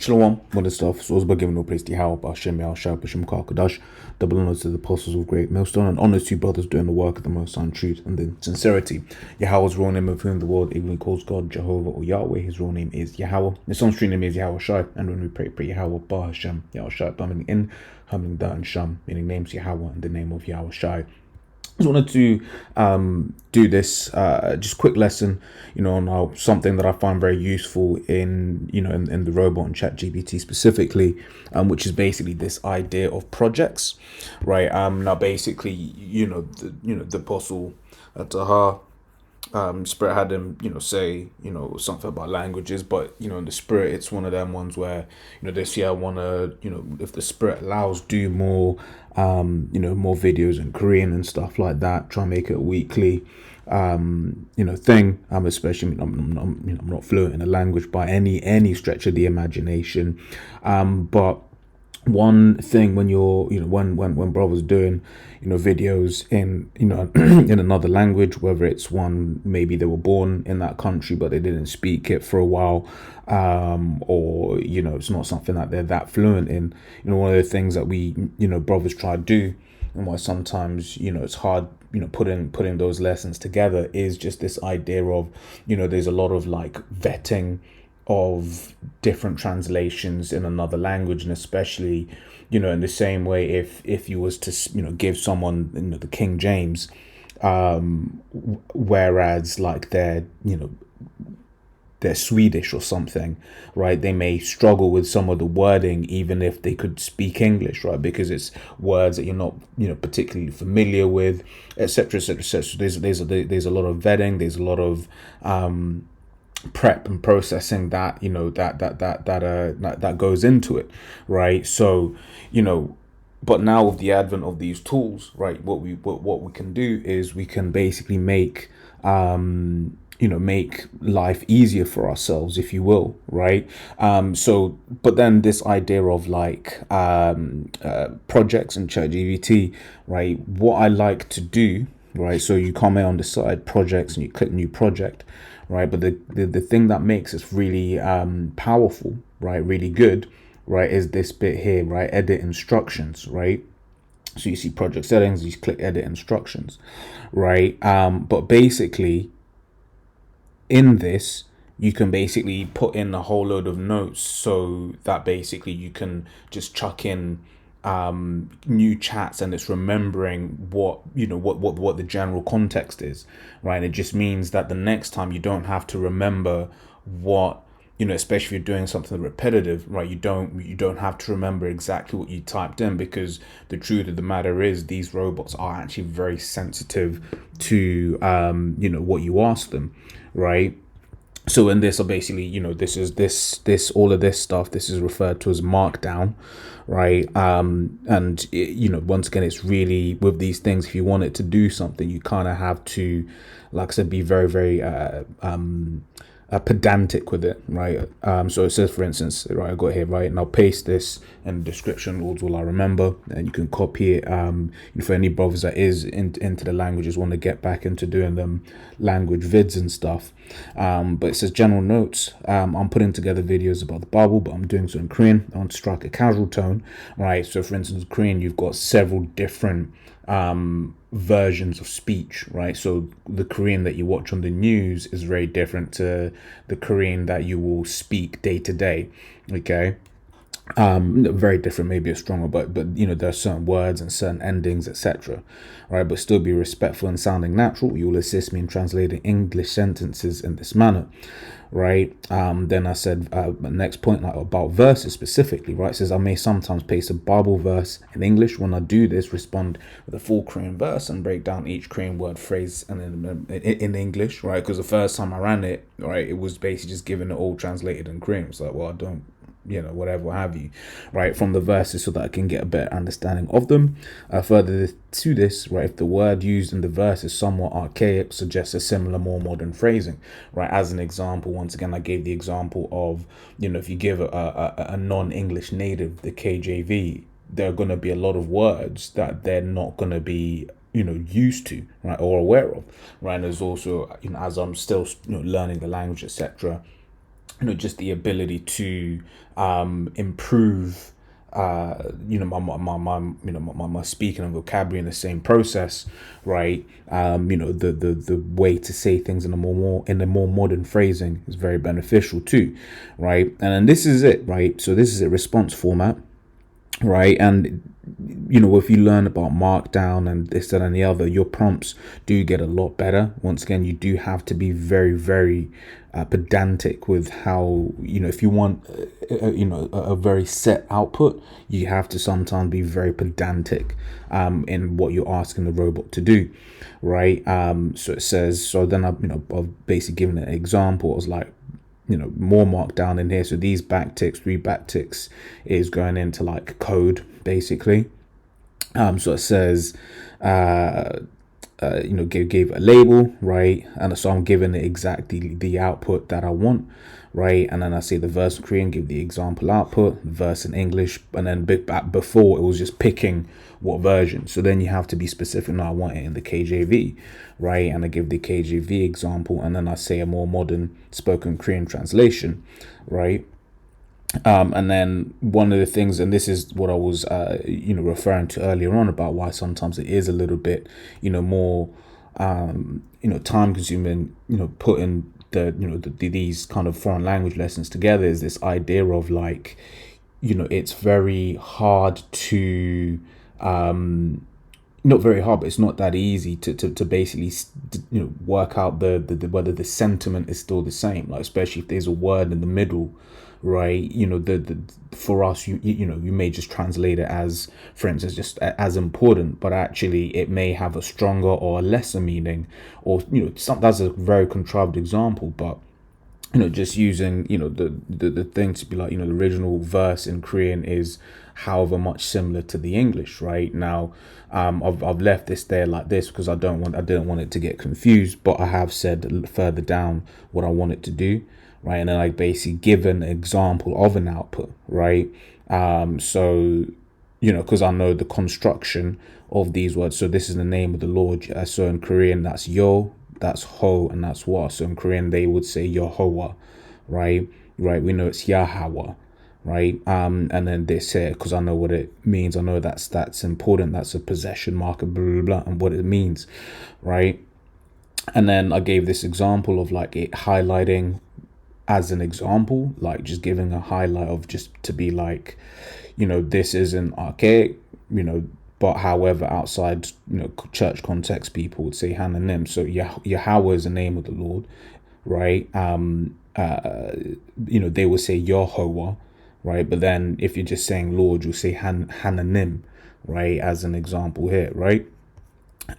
Shalom, one stuff. So, by giving no praise to Yahweh, Hashem, Yahshua, Hashem, Kakadash, double honors to the apostles of great millstone, and honors to brothers doing the work of the Most High in truth and in sincerity. Yahweh's real name, of whom the world even calls God, Jehovah or Yahweh. His real name is Yahweh. His son's true name is Yahweh Shai, and when we pray Yahweh, Ba Hashem, Yahshua, meaning in, meaning da, and Sham, meaning names Yahweh and the name of Yahweh Shai. I just wanted to do this just quick lesson, on how something that I find very useful in the robot and ChatGPT specifically, which is basically this idea of projects, right? Now basically, the apostle Taha, Spirit had him, say, something about languages, but, in the Spirit, it's one of them ones where, this year I want to, if the Spirit allows, do more, more videos in Korean and stuff like that, try and make it a weekly, thing. Especially, I'm not fluent in a language by any stretch of the imagination, but one thing when you're when brothers doing videos in in another language, whether it's one maybe they were born in that country but they didn't speak it for a while, or it's not something that they're that fluent in, one of the things that we brothers try to do, and why sometimes it's hard putting those lessons together, is just this idea of there's a lot of like vetting of different translations in another language, and especially in the same way if you was to give someone the King James, whereas like they're Swedish or something, right? They may struggle with some of the wording even if they could speak English, right? Because it's words that you're not particularly familiar with, etc., etc., etc. There's a lot of vetting, there's a lot of prep and processing that that goes into it, right? So but now with the advent of these tools, right, what we can do is we can basically make make life easier for ourselves, if you will, right? But then this idea of like projects and ChatGPT, right? What I like to do, right? So you come here on the side, projects, and you click new project, right? But the thing that makes it really powerful, right, really good, right, is this bit here, right? Edit instructions, right? So you see project settings, you click edit instructions, right? But basically in this, you can basically put in a whole load of notes so that basically you can just chuck in new chats, and it's remembering what the general context is, right? And it just means that the next time you don't have to remember what especially if you're doing something repetitive, right? You don't have to remember exactly what you typed in, because the truth of the matter is these robots are actually very sensitive to what you ask them, right? So in this, basically, this all of this stuff, this is referred to as markdown, right? And once again, it's really with these things, if you want it to do something, you kind of have to, like I said, be very, very pedantic with it, right? So it says, for instance, right, I got here, right, and I'll paste this in the description, Lord's will I remember, and you can copy it. For any brothers that is into the languages, want to get back into doing them language vids and stuff. But it says general notes. I'm putting together videos about the Bible, but I'm doing so in Korean. I want to strike a casual tone, right? So for instance, Korean, you've got several different versions of speech, right? So the Korean that you watch on the news is very different to the Korean that you will speak day to day, okay? Very different, maybe a stronger, but there are certain words and certain endings, etc., right? But still be respectful and sounding natural. You will assist me in translating English sentences in this manner, right? Then I said next point, like about verses specifically, right? It says I may sometimes paste a Bible verse in English. When I do this, respond with a full Korean verse and break down each Korean word, phrase, and then in English, right? Because the first time I ran it, right, it was basically just giving it all translated in Korean. It's like, well, I don't whatever, what have you, right, from the verses, so that I can get a better understanding of them. Further to this, right, if the word used in the verse is somewhat archaic, suggests a similar, more modern phrasing, right? As an example, once again, I gave the example of, if you give a non-English native the KJV, there are going to be a lot of words that they're not going to be used to, right, or aware of, right? And there's also, as I'm still learning the language, etc., just the ability to improve my speaking and vocabulary in the same process, right? The way to say things in a more modern phrasing is very beneficial too, right? And then this is it, right? So this is a response format, right? And if you learn about markdown and this, that, and the other, your prompts do get a lot better. Once again, you do have to be very, very pedantic with how, if you want, a very set output, you have to sometimes be very pedantic in what you're asking the robot to do, right? So it says, so then I've basically given an example. I was like, more markdown in here. So these backticks, 3 backticks is going into like code basically. So it says, gave a label, right? And so I'm giving it exactly the output that I want, right? And then I say the verse in Korean, give the example output, verse in English, and then before it was just picking what version. So then you have to be specific. No, I want it in the KJV, right? And I give the KJV example, and then I say a more modern spoken Korean translation, right? And then one of the things, and this is what I was, referring to earlier on about why sometimes it is a little bit, more, time consuming, putting these kind of foreign language lessons together, is this idea of like, it's very hard to, not very hard, but it's not that easy to basically, work out the whether the sentiment is still the same, like especially if there's a word in the middle, right? For us, you may just translate it as, for instance, just as important, but actually it may have a stronger or a lesser meaning, or that's a very contrived example, but just using the thing to be like, the original verse in Korean is however much similar to the English, right? Now I've left this there like this because I didn't want it to get confused, but I have said further down what I want it to do, right? And then I basically give an example of an output, right? So because I know the construction of these words. So this is the name of the Lord. So in Korean, that's Yo, that's Ho, and that's Wa. So in Korean, they would say Yehovah, right? Right. We know it's Yahweh, right? And then this here, because I know what it means. I know that's important. That's a possession marker, blah, blah, blah, and what it means, right? And then I gave this example of like it highlighting as an example, like just giving a highlight of just to be like, this isn't archaic, but however, outside, church context, people would say Hananim. So Yahweh is the name of the Lord, right? They would say Yehovah, right? But then if you're just saying Lord, you'll say Hananim, right? As an example here, right?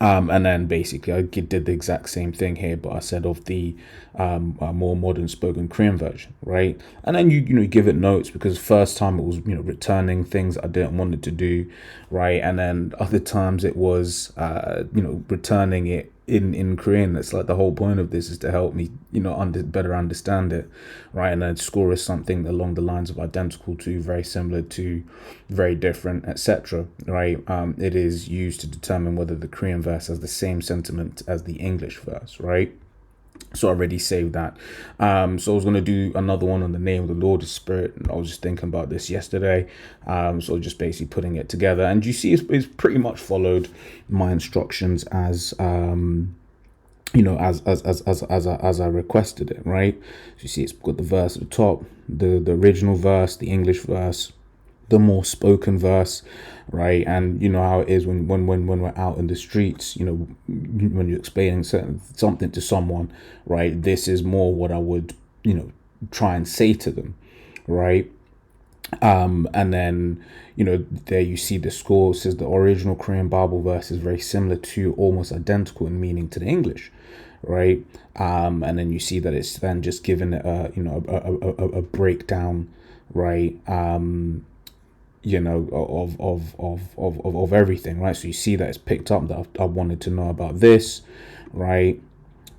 And then basically I did the exact same thing here, but I said of the more modern spoken Korean version, right? And then you give it notes, because first time it was returning things I didn't want it to do, right? And then other times it was returning it in Korean. That's like the whole point of this, is to help me better understand it, right? And then score is something along the lines of identical to, very similar to, very different, etc., right? It is used to determine whether the Korean verse has the same sentiment as the English verse, right? So I already saved that. So I was going to do another one on the name of the Lord is Spirit. I was just thinking about this yesterday. So just basically putting it together. And you see, it's pretty much followed my instructions as as I requested it, right? So you see, it's got the verse at the top, the original verse, the English verse, the more spoken verse, right? And you know how it is when we're out in the streets, when you're explaining something to someone, right? This is more what I would, try and say to them, right? And then, there you see the score. It says the original Korean Bible verse is very similar to, almost identical in meaning to the English, right? And then you see that it's then just given a breakdown, right? Of everything, right? So you see that it's picked up that I wanted to know about this, right?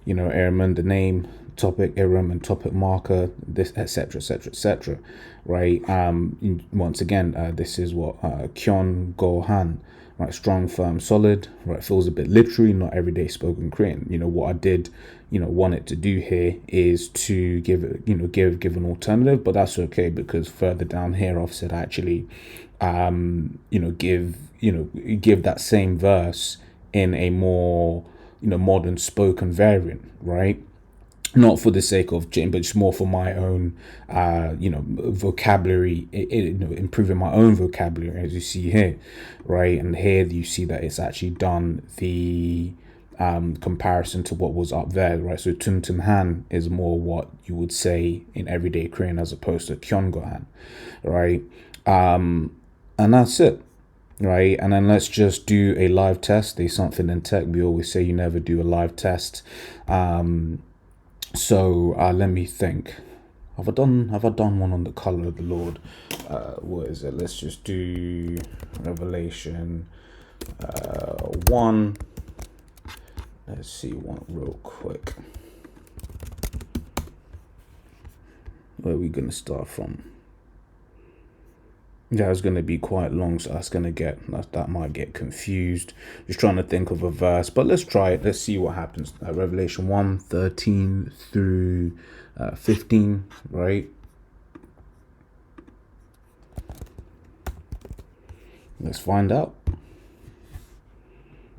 Airman, the name, topic, Aram, and topic marker, this, etc., etc., etc., right? Once again, this is what Kyon Go Han, right? Strong, firm, solid, right? Feels a bit literary, not everyday spoken Korean. What I did, want it to do here is to give it, give an alternative, but that's okay because further down here I've said actually, give that same verse in a more, modern spoken variant, right? Not for the sake of Jane, but just more for my own, vocabulary, improving my own vocabulary, as you see here, right? And here you see that it's actually done the comparison to what was up there, right? So Tum Tum Han is more what you would say in everyday Korean as opposed to Kyongo Han, right? And that's it. Right, and then let's just do a live test. There's something in tech we always say you never do a live test. So let me think. Have I done one on the color of the Lord? What is it? Let's just do Revelation 1. Let's see one real quick. Where are we gonna start from? Yeah, it's going to be quite long, so that might get confused. Just trying to think of a verse, but let's try it. Let's see what happens. Revelation 1:13 through 15, right? Let's find out.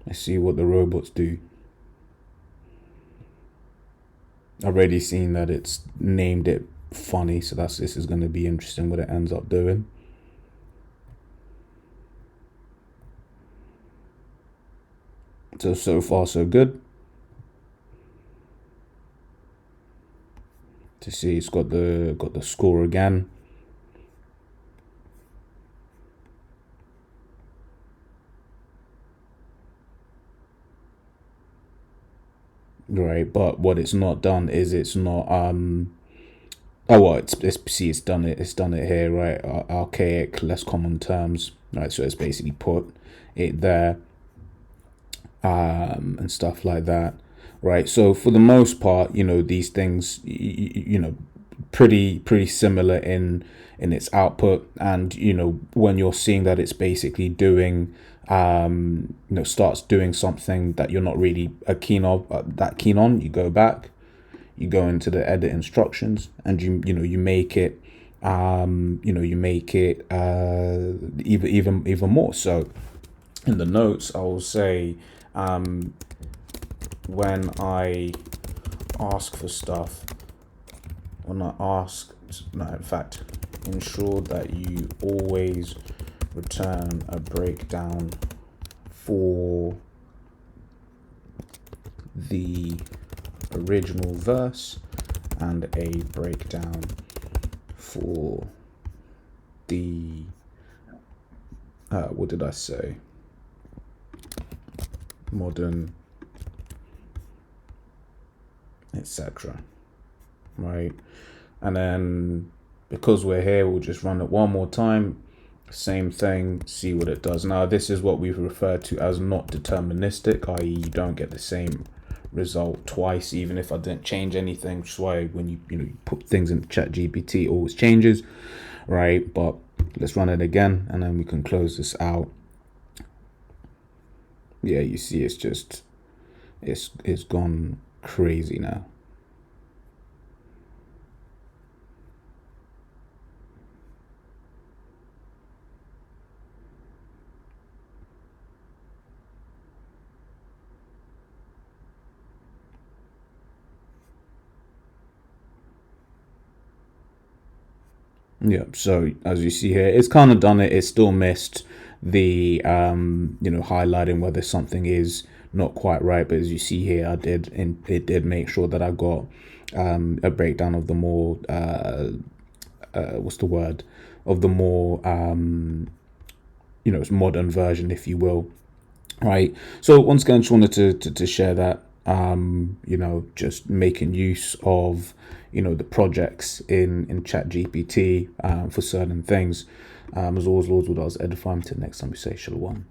Let's see what the robots do. I've already seen that it's named it funny, so this is going to be interesting what it ends up doing. So far so good. To see it's got the score again. Right, but what it's not done is it's not it's done it here, right? Archaic, less common terms, right? So it's basically put it there. And stuff like that, right? So for the most part, these things, pretty similar in its output, and when you're seeing that it's basically doing, starts doing something that you're not really keen on, you go back, you go into the edit instructions, and you make it, even more. So in the notes, I will say, when I ask for stuff, ensure that you always return a breakdown for the original verse and a breakdown for the, what did I say? Modern, etc. Right, and then because we're here, we'll just run it one more time, same thing, see what it does. Now this is what we've referred to as not deterministic, i.e. you don't get the same result twice even if I didn't change anything, which is why when you put things in ChatGPT it always changes, right? But let's run it again and then we can close this out. Yeah, you see it's gone crazy now. Yeah, so as you see here, it's kind of done it. It's still missed the highlighting whether something is not quite right, but as you see here, it did make sure that I got a breakdown of the more of the more modern version, if you will, right? So once again, just wanted to share that, just making use of the projects in ChatGPT for certain things. As always, Lord, would I was edifying. Till next time we say shalom.